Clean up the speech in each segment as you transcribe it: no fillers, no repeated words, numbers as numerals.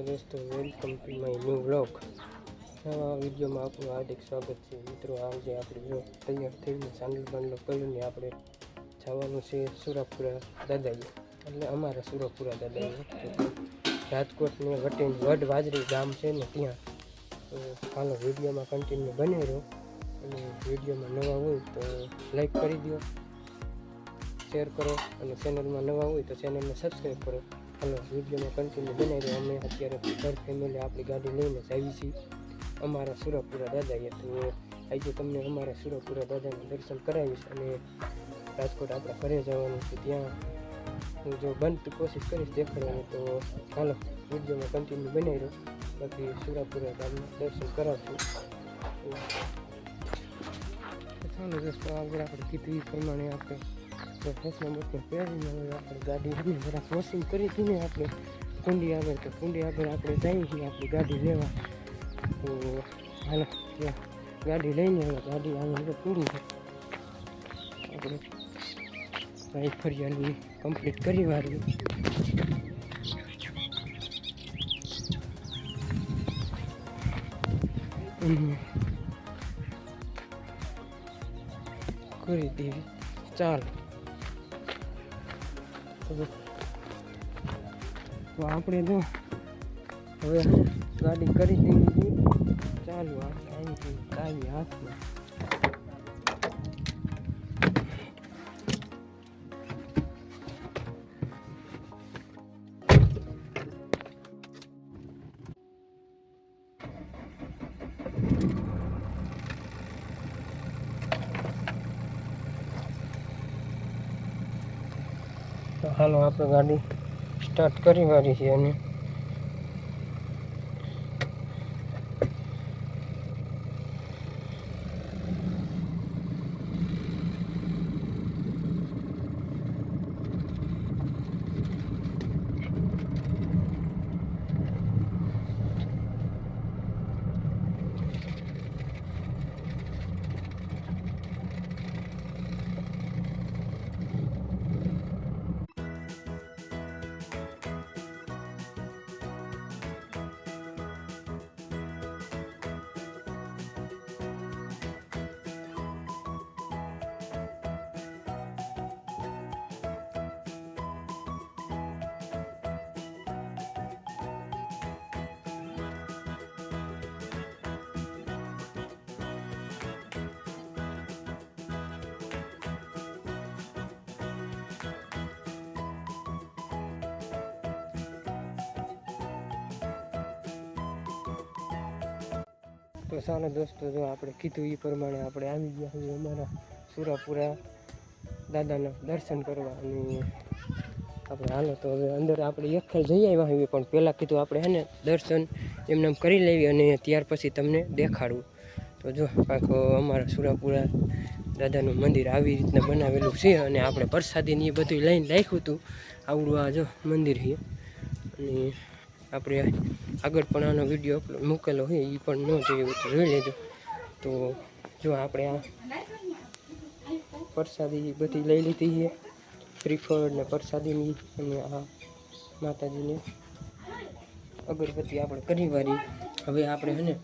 दोस्तों, welcome to my new vlog. नवा video में आपનું હાર્દિક સ્વાગત છે। મિત્રો, આજે આપણે જો તૈયાર થઈને સાંડલ બાંડલો કરીને આપણે જવાનું છે સુરાપુરા દાદાજી, એટલે અમારા સુરાપુરા દાદાજી રાજકોટની વટીની વડ વાજરી ગામ છે ને ત્યાં। તો હાલો વિડીયોમાં કન્ટિન્યુ બની રહો, અને વિડીયોમાં નવા હોય તો લાઈક કરી દો, શેર કરો, અને ચેનલમાં નવા હોય તો ચેનલને સબસ્ક્રાઈબ કરો। હાલો વિડીયોમાં કન્ટિન્યુ બનાવી રહ્યો। અમે અત્યારે ઘર ફેમિલી આપણી ગાડી લઈને આવી છીએ અમારા સુરાપુરા દાદાએ। તો આજે તમને અમારા સુરાપુરા દાદાના દર્શન કરાવીશ, અને રાજકોટ આપણા ઘરે જવાનું છે, ત્યાં હું જો બનતી કોશિશ કરીશ દેખાડવાની। તો હાલો વિડીયોમાં કન્ટિન્યુ બનાવી રહ્યો, બાકી સુરાપુરા દાદાના દર્શન કરાવશું। ચાલો દોસ્તો, આગળ આપણે કીધું એ પ્રમાણે આપણે ફેસના બપોર પહેરીને આપણે ગાડી જરાક વોશિંગ કરી હતી ને આપણે કુંડી આગળ, તો કુંડી આગળ આપણે જઈએ છીએ આપણી ગાડી લેવા। તો હાલો ગાડી લઈને હવે ગાડી આગળ પૂરું છે, આપણે બાઈક ફરિયાની કમ્પ્લીટ કરી વાળી। કરી દેવી, ચાલો તો આપણે જો હવે ગાડી કરી દેવી, ચાલુ આવી ચાવી હાથમાં। તો હાલો આપણે ગાડી સ્ટાર્ટ કરી વાળી છે, અને તો ચાલો દોસ્તો, જો આપણે કીધું એ પ્રમાણે આપણે આવી ગયા છીએ અમારા સુરાપુરા દાદાના દર્શન કરવા। અને આપણે હાલો તો હવે અંદર આપણે એકખેલ જઈ આવ્યા છીએ, પણ પહેલાં કીધું આપણે હે ને દર્શન એમને કરી લેવી, અને ત્યાર પછી તમને દેખાડવું। તો જો આખો અમારા સુરાપુરા દાદાનું મંદિર આવી રીતના બનાવેલું છે, અને આપણે પ્રસાદીને એ બધું લઈને રાખ્યું હતું। આવડું આ જો મંદિર છે, અને આપણે આગળ પણ આનો વિડીયો મૂકેલો હોય, એ પણ ન જોયું તો જોઈ લેજો। તો જો આપણે આ પ્રસાદી બધી લઈ લીધી છે, શ્રીફળ ને પ્રસાદીની, અને આ માતાજીને અગરબત્તી આપણે કરી વાળી। હવે આપણે છે ને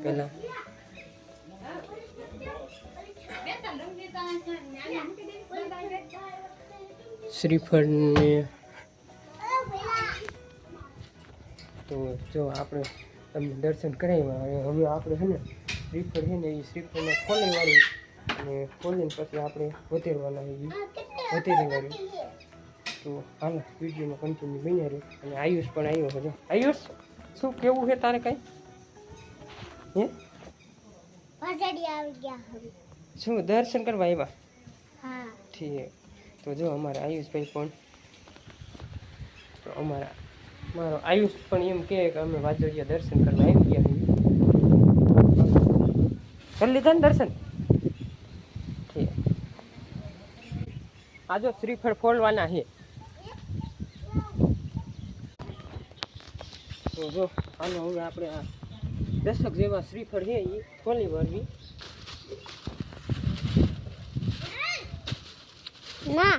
પહેલાં શ્રીફળને, તો જો આપણે તમને દર્શન કરાવ્યા, હવે આપણે છે ને શ્રીફળ છે ને એ શ્રીફળને ખોલી વાળી, અને ખોલીને પછી આપણે વધેરવાના વધેરી વાળી। તો હાલો વિડીયોમાં કન્ટિન્યુ બન્યા રહ્યો। અને આયુષ પણ આવ્યો છે। આયુષ, શું કેવું છે તારે કઈ? હે આવી ગયા, શું દર્શન કરવા આવ્યા? હા ઠીક। તો જો અમારા આયુષભાઈ પણ, તો મારો આયુષ પણ એમ કહે કે અમે વાજોડિયા દર્શન કરવા આવી ગયા છીએ। કરી લીધા ને દર્શન? ઠીક। આ જો શ્રીફળ ખોલવાના છે, તો જો હાલો હવે આપણે આ 10 જેવા શ્રીફળ છે એ ખોલી વાળવી। ના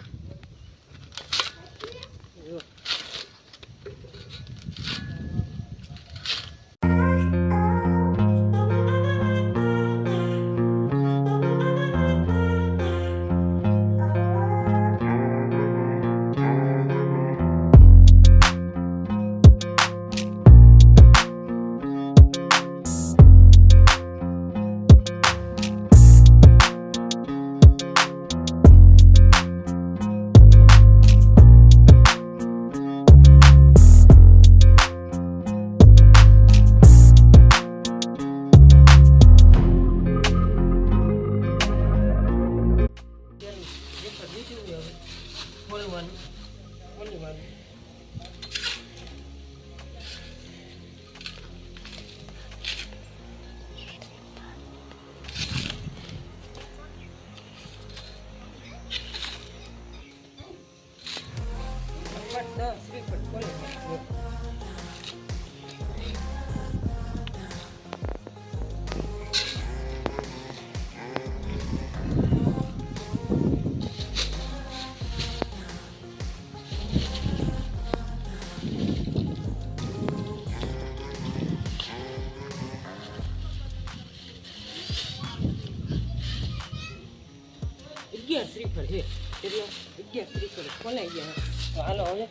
ઉપર છે એટલે 11:30 ખોલાઈ ગયા. તો હાલો હવે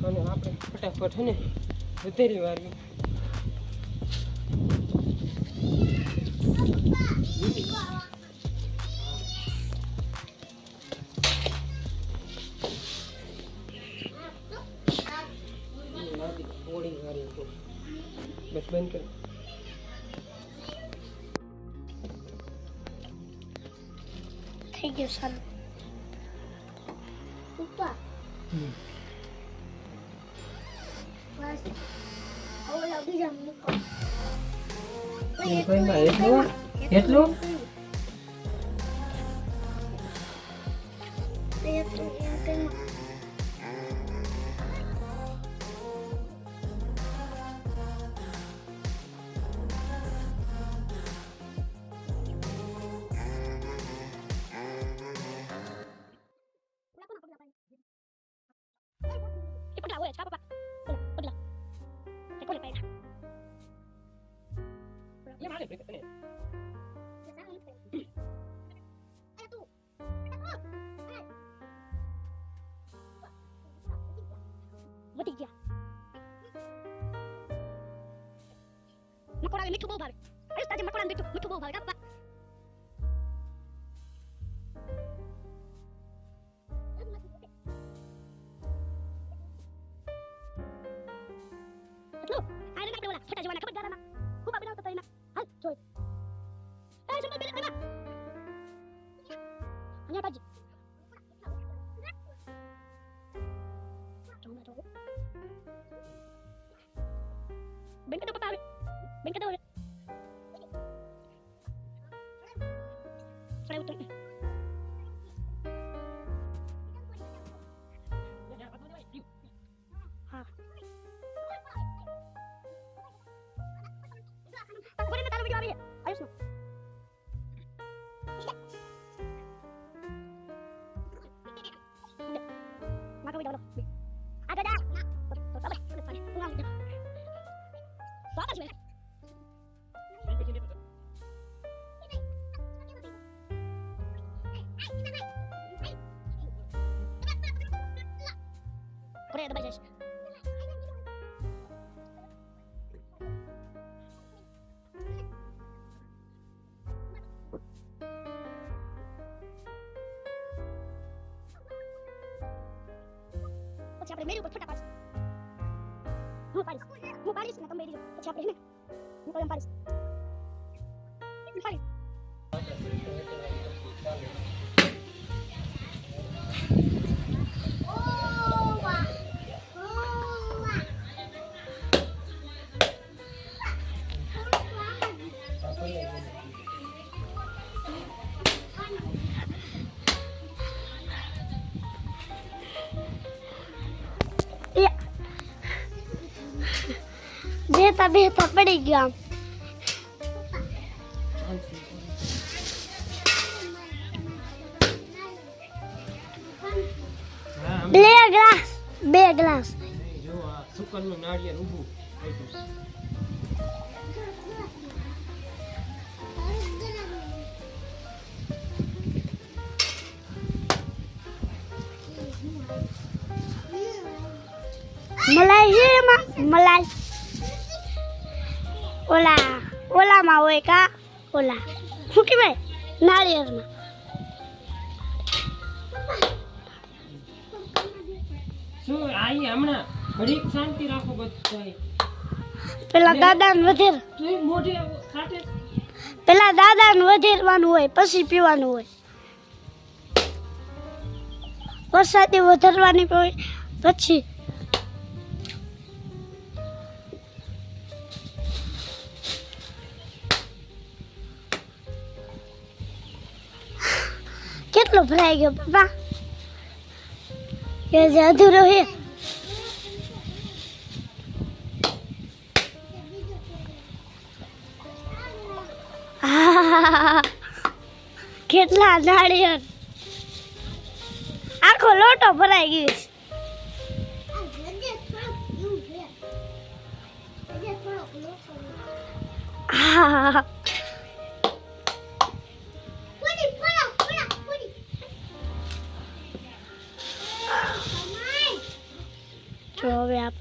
અને આપણે ફટાફટ છે ને વધેરી વારવી. હોળી વારી બસ બંધ કરો. થઈ ગયું સારું. પપ્પા બસ ઓલા બીજા મૂકો. એટલું વધી ગયા. મકોડા મીઠું બહુ ભાવે. અરે તાજે મકોડા મીઠું બહુ ભાવે. કાપા એટલો આને આપણે ઓલા ફટા જવાના ખબર ગારામાં ખૂબ બનાવતો તો એના હાલ જોઈ. એ જમલ બેલે બના અહીંયા બાજી Ben ka daw patawi. Ben ka daw. Saya utang. Ha. Boleh nak taruh video apa ya? Ayo semua. Maka video dulu. Ada dah. Apa? Pulang. Bagus banget. Boleh ada bajas. Siapa yang meru berfoto pas? Mau Paris nak kembali juga. Siapa ini? Mau yang Paris. Paris. બેહતા પડી ગયા. બે glass જો આ સુકરનું નાળિયેર ઊભું રાખ્યું. મલાઈ છે એમાં મલાઈ ઓલામાં હોય કા ઓલા શું કહેવાય નાળિયેરમાં. શું આઈ હમણાં ઘડીક શાંતિ રાખો બધાય. પેલા દાદાને વધેર તું મોઢે ખાટે પેલા દાદાને વધેરવાનું હોય પછી પીવાનું હોય. વરસાદે વધારવાની હોય પછી કેટલો ભરાઈ ગયો પપ્પા કે જે અધૂરો હે. કેટલા નાળિયેર આખો લોટો ભરાઈ ગયો છે.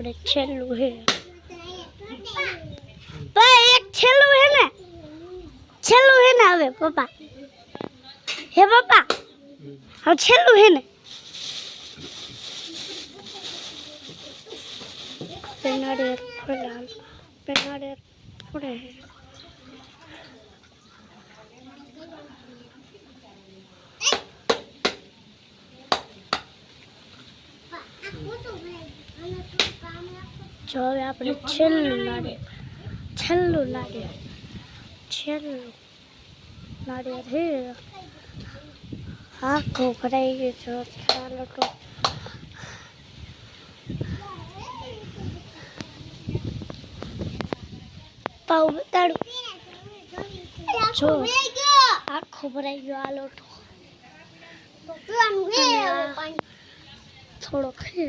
આપણે છેલ્લું હે ભાઈ એક છેલ્લું હે ને હવે પપ્પા હે પપ્પા હવે છેલ્લું હે ને પેનાડે ફલાલ પેનાડે થોડે હે જો હવે આપણે છેલ્લું નાળિયેર હે આખો ભરાઈ ગયો છો ચાલો તો પાઉ બતાડું જો આખો ભરાઈ ગયો આ લોટો થોડો ખે